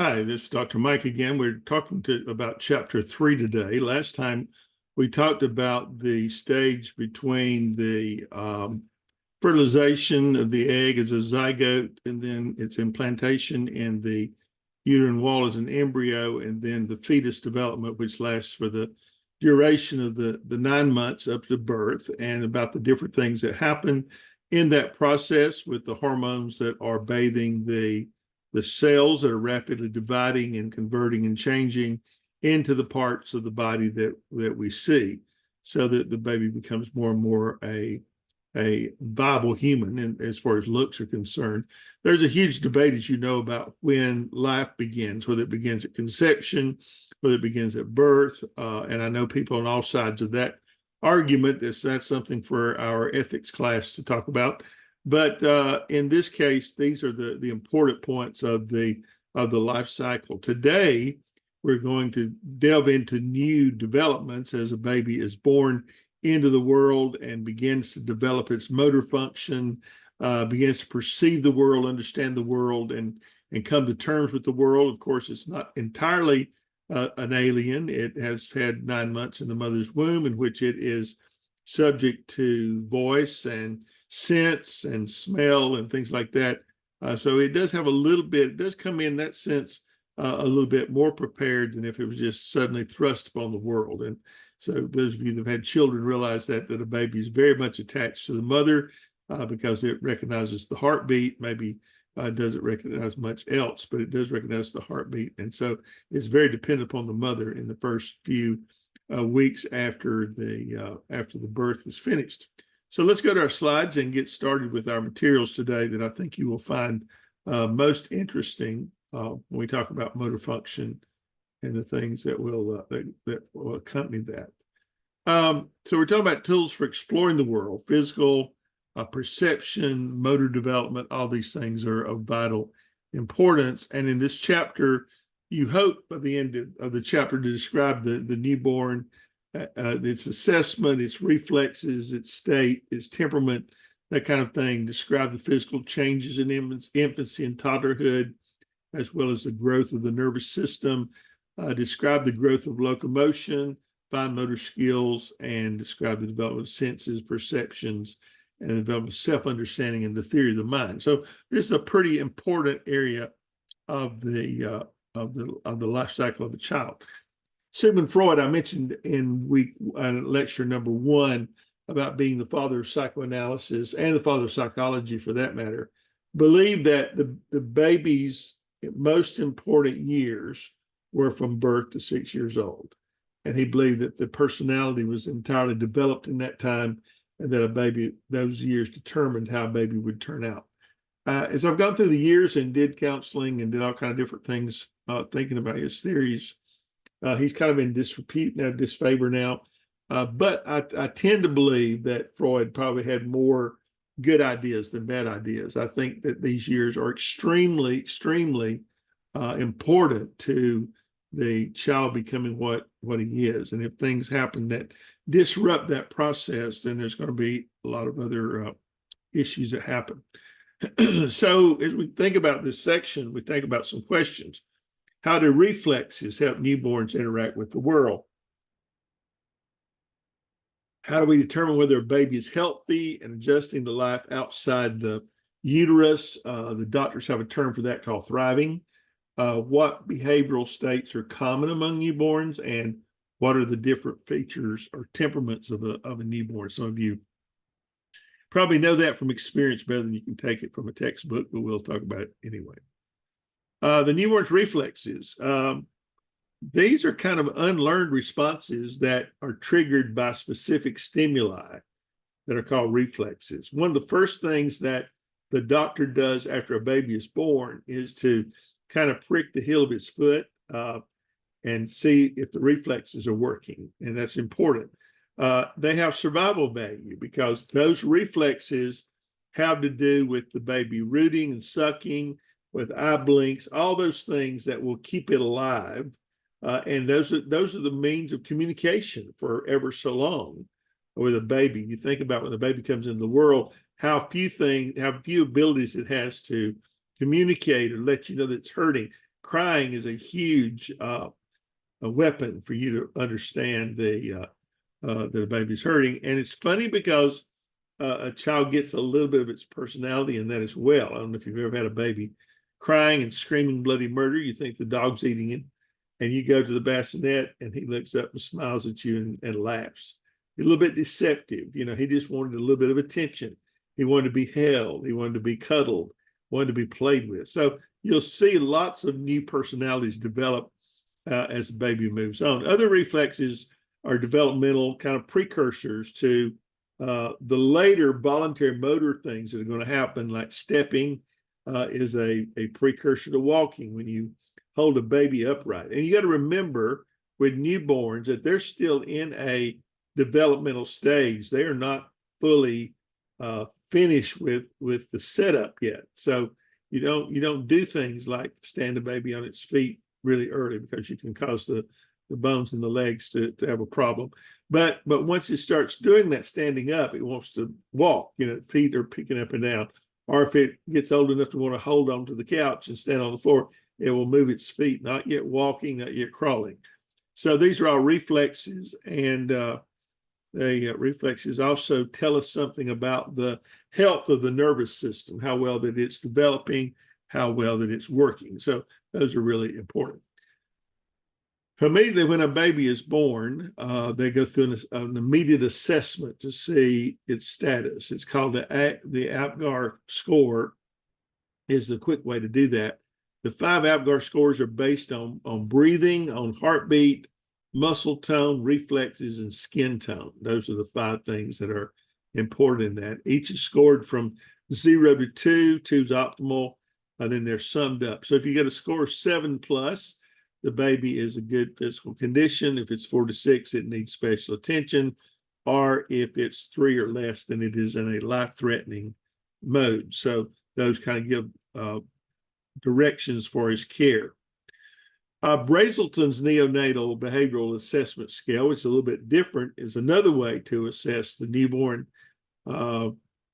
Hi, this is Dr. Mike again. We're talking about chapter 3 today. Last time we talked about the stage between the fertilization of the egg as a zygote, and then its implantation in the uterine wall as an embryo, and then the fetus development, which lasts for the duration of the 9 months up to birth, and about the different things that happen in that process with the hormones that are bathing the cells that are rapidly dividing and converting and changing into the parts of the body that we see, so that the baby becomes more and more a viable human. And as far as looks are concerned, there's a huge debate, as you know, about when life begins, whether it begins at conception, whether it begins at birth. And I know people on all sides of that argument. That's something for our ethics class to talk about. But in this case, these are the important points of the life cycle. Today, we're going to delve into new developments as a baby is born into the world and begins to develop its motor function, begins to perceive the world, understand the world, and come to terms with the world. Of course, it's not entirely an alien. It has had 9 months in the mother's womb, in which it is subject to voice and sense and smell and things like that. So it does have a little bit, it does come in that sense a little bit more prepared than if it was just suddenly thrust upon the world. And so those of you that have had children realize that a baby is very much attached to the mother because it recognizes the heartbeat. Maybe doesn't recognize much else, but it does recognize the heartbeat. And so it's very dependent upon the mother in the first few weeks after the birth is finished. So let's go to our slides and get started with our materials today that I think you will find most interesting when we talk about motor function and the things that will accompany that. So we're talking about tools for exploring the world, physical, perception, motor development. All these things are of vital importance. And in this chapter, you hope by the end of the chapter to describe the newborn, its assessment, its reflexes, its state, its temperament, that kind of thing. Describe the physical changes in infancy and toddlerhood, as well as the growth of the nervous system. Describe the growth of locomotion, fine motor skills, and describe the development of senses, perceptions, and the development of self-understanding and the theory of the mind. So this is a pretty important area of the life cycle of a child. Sigmund Freud, I mentioned in lecture number 1 about being the father of psychoanalysis and the father of psychology, for that matter, believed that the baby's most important years were from birth to 6 years old. And he believed that the personality was entirely developed in that time, and that a baby, those years determined how a baby would turn out. As I've gone through the years and did counseling and did all kind of different things, thinking about his theories, he's kind of in disrepute now, disfavor now. But I tend to believe that Freud probably had more good ideas than bad ideas. I think that these years are extremely, extremely important to the child becoming what he is. And if things happen that disrupt that process, then there's going to be a lot of other issues that happen. So as we think about this section, we think about some questions. How do reflexes help newborns interact with the world? How do we determine whether a baby is healthy and adjusting to life outside the uterus? The doctors have a term for that called thriving. What behavioral states are common among newborns, and what are the different features or temperaments of a newborn? Some of you probably know that from experience better than you can take it from a textbook, but we'll talk about it anyway. The newborn's reflexes. These are kind of unlearned responses that are triggered by specific stimuli that are called reflexes. One of the first things that the doctor does after a baby is born is to kind of prick the heel of its foot and see if the reflexes are working. And that's important. They have survival value because those reflexes have to do with the baby rooting and sucking, with eye blinks, all those things that will keep it alive. And those are the means of communication for ever so long with a baby. You think about when the baby comes into the world, how few abilities it has to communicate or let you know that it's hurting. crying is a huge a weapon for you to understand that a baby's hurting. And it's funny because a child gets a little bit of its personality in that as well. I don't know if you've ever had a baby crying and screaming bloody murder. You think the dog's eating him, and you go to the bassinet and he looks up and smiles at you and laughs. A little bit deceptive. You know, he just wanted a little bit of attention. He wanted to be held. He wanted to be cuddled, wanted to be played with. So you'll see lots of new personalities develop as the baby moves on. Other reflexes are developmental kind of precursors to the later voluntary motor things that are going to happen, like stepping is a precursor to walking when you hold a baby upright. And you got to remember with newborns that they're still in a developmental stage. They are not fully finished with the setup yet. So you don't do things like stand a baby on its feet really early, because you can cause the bones in the legs to have a problem. But once it starts doing that standing up, it wants to walk, you know, feet are picking up and down. Or if it gets old enough to want to hold on to the couch and stand on the floor, it will move its feet, not yet walking, not yet crawling. So these are all reflexes, and the reflexes also tell us something about the health of the nervous system, how well that it's developing, how well that it's working. So those are really important. Immediately when a baby is born, they go through an immediate assessment to see its status. It's called the APGAR score, is the quick way to do that. The 5 APGAR scores are based on breathing, on heartbeat, muscle tone, reflexes, and skin tone. Those are the 5 things that are important in that. Each is scored from 0 to 2. 2 is optimal, and then they're summed up. So if you get a score of 7 plus, the baby is a good physical condition. If it's 4 to 6, it needs special attention. Or if it's 3 or less, then it is in a life-threatening mode. So those kind of give directions for his care. Brazelton's neonatal behavioral assessment scale, which is a little bit different, is another way to assess the newborn. There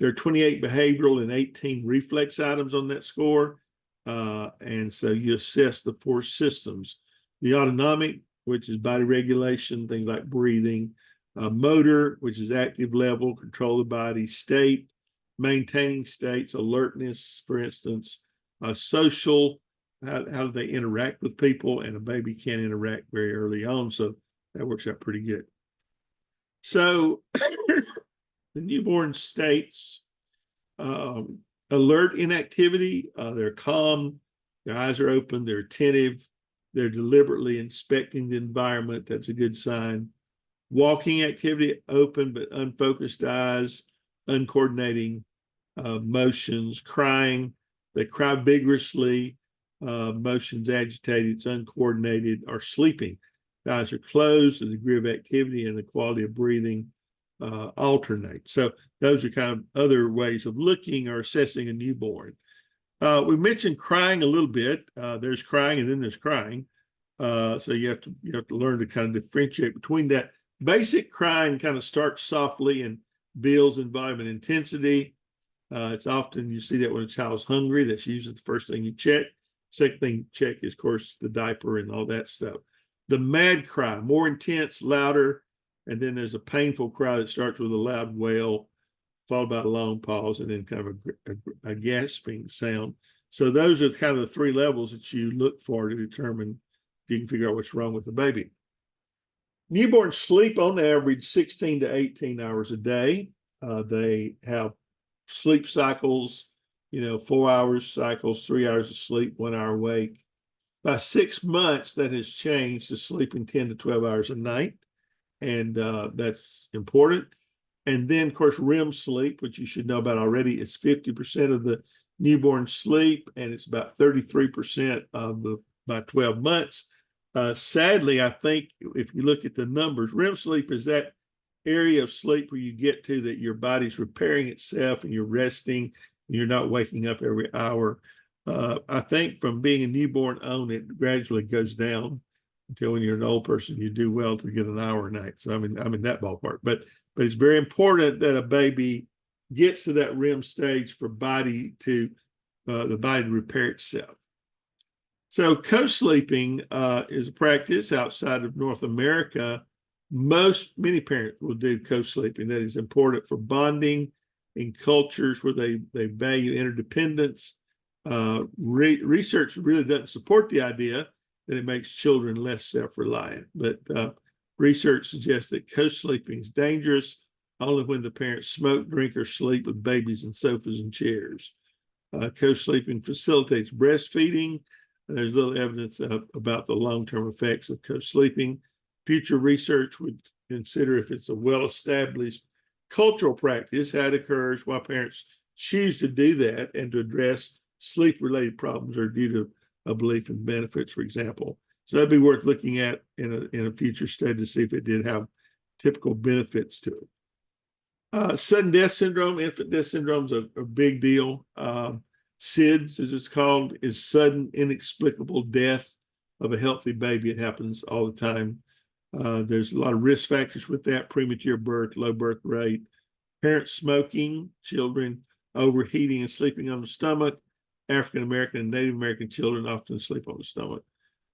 are 28 behavioral and 18 reflex items on that score. And so you assess the 4 systems: the autonomic, which is body regulation, things like breathing; motor, which is active level, control of the body; state, maintaining states, alertness, for instance; social, how do they interact with people, and a baby can interact very early on, so that works out pretty good. So the newborn states: alert inactivity, they're calm, their eyes are open, they're attentive, they're deliberately inspecting the environment. That's a good sign. Walking activity, open but unfocused eyes, uncoordinating motions. Crying, they cry vigorously, motions agitated, it's uncoordinated. Or sleeping, the eyes are closed, the degree of activity and the quality of breathing alternate. So those are kind of other ways of looking or assessing a newborn. We mentioned crying a little bit. There's crying and then there's crying. So you have to learn to kind of differentiate between that. Basic crying kind of starts softly and builds in volume and intensity. It's often, you see that when a child's hungry. That's usually the first thing you check. Second thing you check is, of course, the diaper and all that stuff. The mad cry, more intense, louder, and then there's a painful cry that starts with a loud wail, followed by a long pause, and then kind of a gasping sound. So those are kind of the 3 levels that you look for to determine if you can figure out what's wrong with the baby. Newborns sleep on average 16 to 18 hours a day. They have sleep cycles, 4 hours cycles, 3 hours of sleep, 1 hour awake. By 6 months, that has changed to sleeping 10 to 12 hours a night. And that's important. And then, of course, REM sleep, which you should know about already, is 50% of the newborn sleep, and it's about 33% of by 12 months. Sadly, I think if you look at the numbers, REM sleep is that area of sleep where you get to that your body's repairing itself and you're resting and you're not waking up every hour. I think from being a newborn on, it gradually goes down until when you're an old person, you do well to get an hour a night. So I'm in that ballpark. But it's very important that a baby gets to that REM stage for the body to repair itself. So co-sleeping is a practice outside of North America. Many parents will do co-sleeping. That is important for bonding in cultures where they value interdependence. Research really doesn't support the idea that it makes children less self-reliant, but research suggests that co-sleeping is dangerous only when the parents smoke, drink, or sleep with babies in sofas and chairs. Co-sleeping facilitates breastfeeding. There's little evidence about the long-term effects of co-sleeping. Future research would consider if it's a well-established cultural practice, how it occurs, why parents choose to do that, and to address sleep-related problems or due to a belief in benefits, for example. So that'd be worth looking at in a future study to see if it did have typical benefits to it. Sudden death syndrome, infant death syndrome is a big deal. SIDS, as it's called, is sudden inexplicable death of a healthy baby. It happens all the time. There's a lot of risk factors with that: premature birth, low birth rate, parents smoking, children overheating and sleeping on the stomach. African American and Native American children often sleep on the stomach.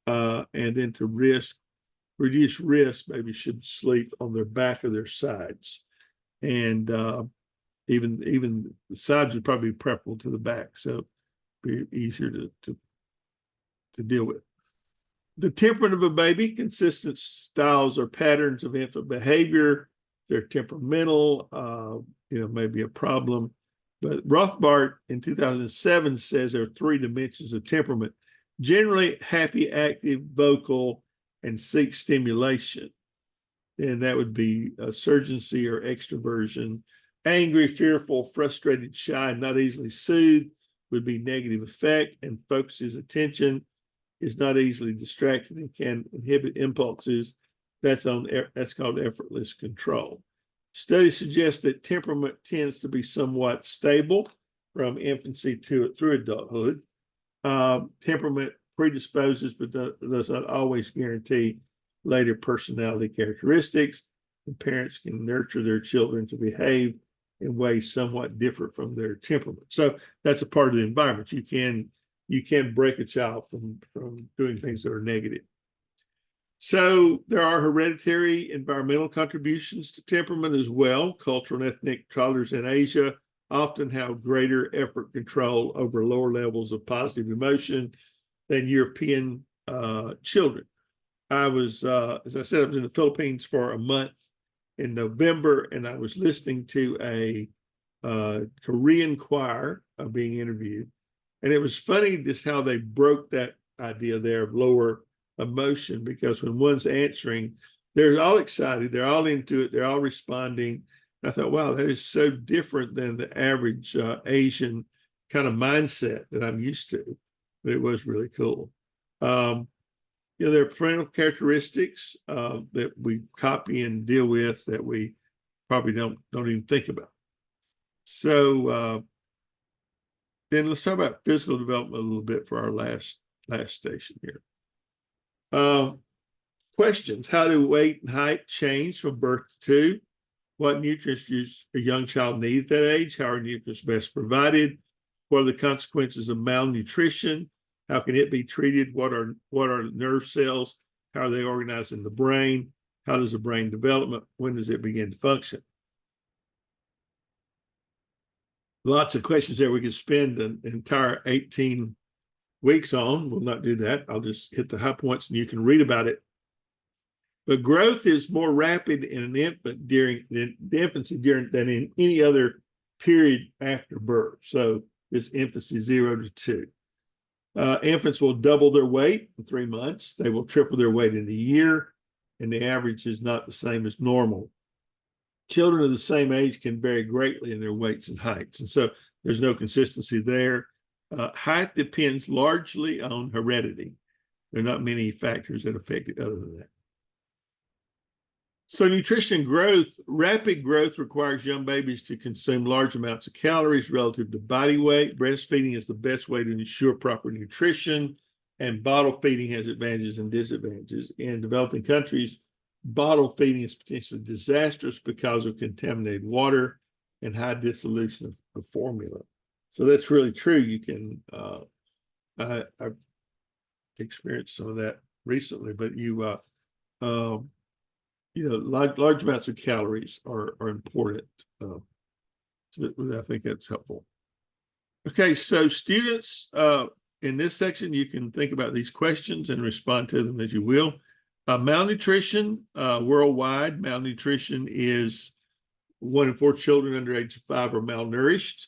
And then to reduce risk, babies should sleep on their back or their sides. And even the sides would probably be preferable to the back, so be easier to deal with. The temperament of a baby, consistent styles or patterns of infant behavior. They're temperamental, may be a problem. But Rothbard in 2007 says there are 3 dimensions of temperament: generally happy, active, vocal, and seek stimulation. And that would be surgency or extroversion. Angry, fearful, frustrated, shy, not easily soothed would be negative affect, and focuses attention, is not easily distracted, and can inhibit impulses. That's called effortless control. Studies suggest that temperament tends to be somewhat stable from infancy through adulthood. Temperament predisposes, but does not always guarantee later personality characteristics. And parents can nurture their children to behave in ways somewhat different from their temperament. So that's a part of the environment. You can break a child from doing things that are negative. So there are hereditary environmental contributions to temperament as well. Cultural and ethnic toddlers in Asia often have greater effort control over lower levels of positive emotion than European children. I was, as I said, I was in the Philippines for a month in November, and I was listening to a Korean choir being interviewed. And it was funny just how they broke that idea there of lower emotion, because when one's answering, they're all excited, they're all into it, they're all responding. And I thought, wow, that is so different than the average Asian kind of mindset that I'm used to. But it was really cool. There are parental characteristics that we copy and deal with that we probably don't even think about. So then let's talk about physical development a little bit for our last station here. Questions: how do weight and height change from birth to 2? What nutrients does a young child need at that age? How are nutrients best provided? What are the consequences of malnutrition? How can it be treated? What are nerve cells? How are they organized in the brain? How does the brain develop? When does it begin to function? Lots of questions there we could spend an entire 18 weeks on. We'll not do that. I'll just hit the high points and you can read about it. But growth is more rapid in an infant during the infancy than in any other period after birth. So this infancy 0 to 2. Infants will double their weight in 3 months. They will triple their weight in a year, and the average is not the same as normal. Children of the same age can vary greatly in their weights and heights, and so there's no consistency there. Height depends largely on heredity. There are not many factors that affect it other than that. So nutrition growth, rapid growth requires young babies to consume large amounts of calories relative to body weight. Breastfeeding is the best way to ensure proper nutrition, and bottle feeding has advantages and disadvantages. In developing countries, bottle feeding is potentially disastrous because of contaminated water and high dissolution of formula. So that's really true. You can, I experienced some of that recently, but large amounts of calories are important. So I think that's helpful. Okay, so students, in this section, you can think about these questions and respond to them as you will. Malnutrition, worldwide, malnutrition is 1 in 4 children under age of 5 are malnourished.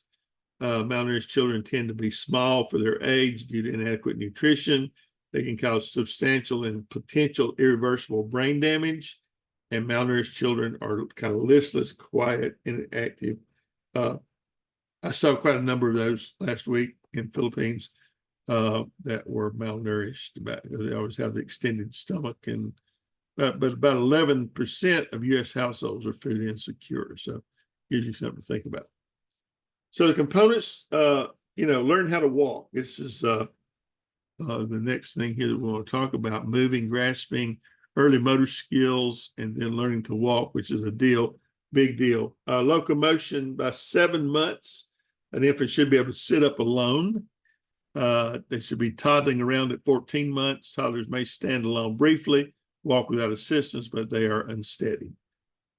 Malnourished children tend to be small for their age due to inadequate nutrition. They can cause substantial and potential irreversible brain damage. And malnourished children are kind of listless, quiet, inactive. I saw quite a number of those last week in Philippines that were malnourished. They always have the extended stomach, but about 11% of U.S. households are food insecure. So gives you something to think about. So the components, learn how to walk. This is the next thing here that we want to talk about: moving, grasping, early motor skills, and then learning to walk, which is big deal. Locomotion, by 7 months, an infant should be able to sit up alone. They should be toddling around at 14 months. Toddlers may stand alone briefly, walk without assistance, but they are unsteady.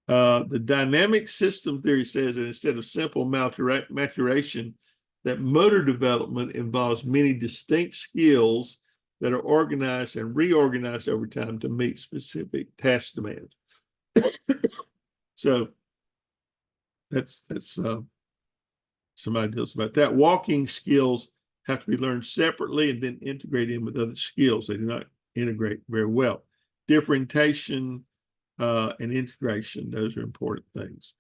The dynamic system theory says that instead of simple maturation, that motor development involves many distinct skills that are organized and reorganized over time to meet specific task demands. So that's some ideas about that. Walking skills have to be learned separately and then integrated in with other skills. They do not integrate very well. Differentiation and integration, those are important things.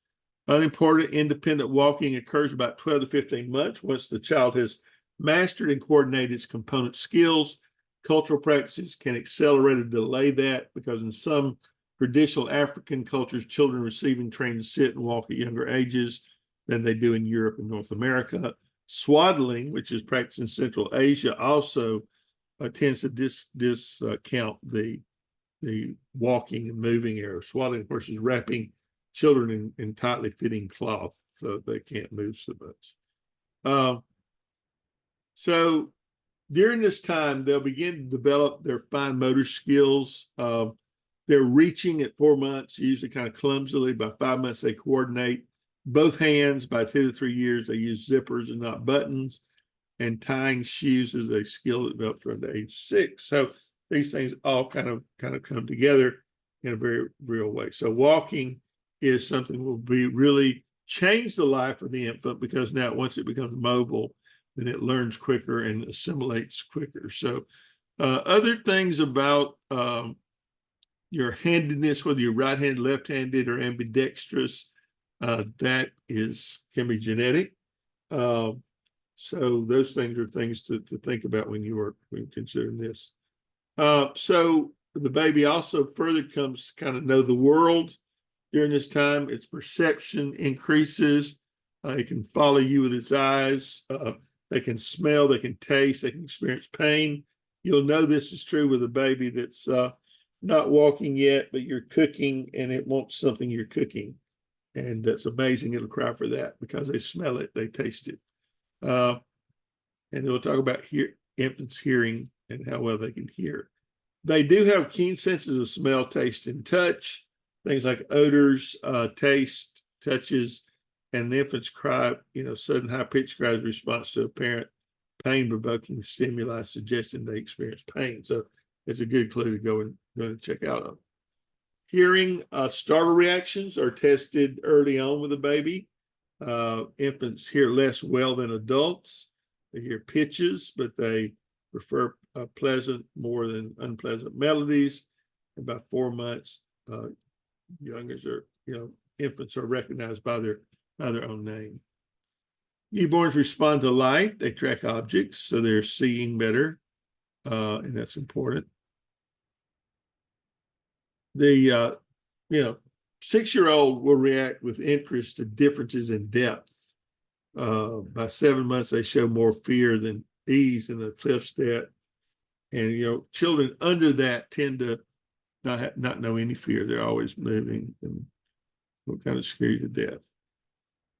Unimportant independent walking occurs about 12 to 15 months once the child has mastered and coordinated its component skills. Cultural practices can accelerate or delay that, because in some traditional African cultures, children receiving training to sit and walk at younger ages than they do in Europe and North America. Swaddling, which is practiced in Central Asia, also tends to discount the walking and moving area. Swaddling, of course, is wrapping children in tightly fitting cloth so they can't move so much. So during this time, they'll begin to develop their fine motor skills. They're reaching at 4 months, usually kind of clumsily. By 5 months, they coordinate both hands. By 2 to 3 years, they use zippers and not buttons. And tying shoes is a skill that develops around age 6. So these things all kind of come together in a very real way. So walking is something that will be really change the life of the infant, because now once it becomes mobile, then it learns quicker and assimilates quicker. So other things about your handedness, whether you're right-handed, left-handed, or ambidextrous, that can be genetic. So those things are things to think about when considering this. So the baby also further comes to kind of know the world during this time. Its perception increases. It can follow you with its eyes. They can smell, they can taste, they can experience pain. You'll know this is true with a baby that's not walking yet, but you're cooking and it wants something you're cooking. And that's amazing. It'll cry for that because they smell it, they taste it. And we'll talk about infants' hearing and how well they can hear. They do have keen senses of smell, taste, and touch. Things like odors, taste, touches, and the infant's cry, sudden high-pitched cries in response to apparent pain-provoking stimuli suggesting they experience pain. So it's a good clue to go and check out on. Hearing, startle reactions are tested early on with a baby. Infants hear less well than adults. They hear pitches, but they prefer pleasant more than unpleasant melodies. About 4 months, infants are recognized by their own name. Newborns respond to light. They track objects, so they're seeing better, and that's important. The 6-year-old will react with interest to differences in depth. By 7 months, they show more fear than ease in the cliff's depth. And children under that tend to not know any fear. They're always moving and will kind of scare you to death.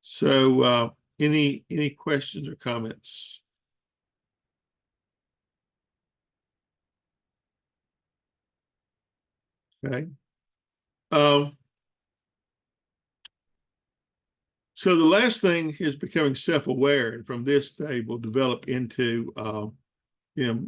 So any questions or comments? Okay. So the last thing is becoming self-aware, and from this they will develop into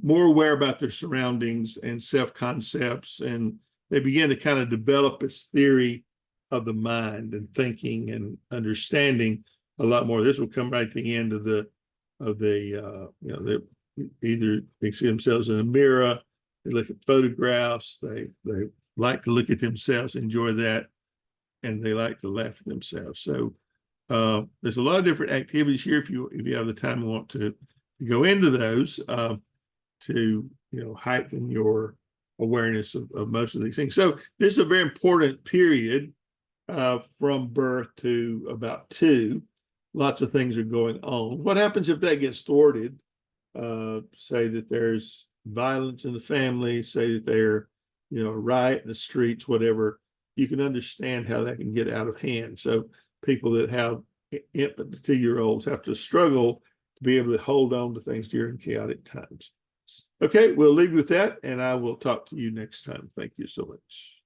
more aware about their surroundings and self-concepts, and they begin to kind of develop this theory of the mind and thinking and understanding a lot more. This will come right at the end of the they either they see themselves in a mirror, they look at photographs, they like to look at themselves, enjoy that, and they like to laugh at themselves. So there's a lot of different activities here if you have the time and want to go into those to heighten your awareness of most of these things. So this is a very important period from birth to about 2. Lots of things are going on. What happens if that gets thwarted? Say that there's violence in the family, say that they're a riot in the streets, whatever. You can understand how that can get out of hand. So people that have infant to 2-year-olds have to struggle to be able to hold on to things during chaotic times. Okay, we'll leave with that, and I will talk to you next time. Thank you so much.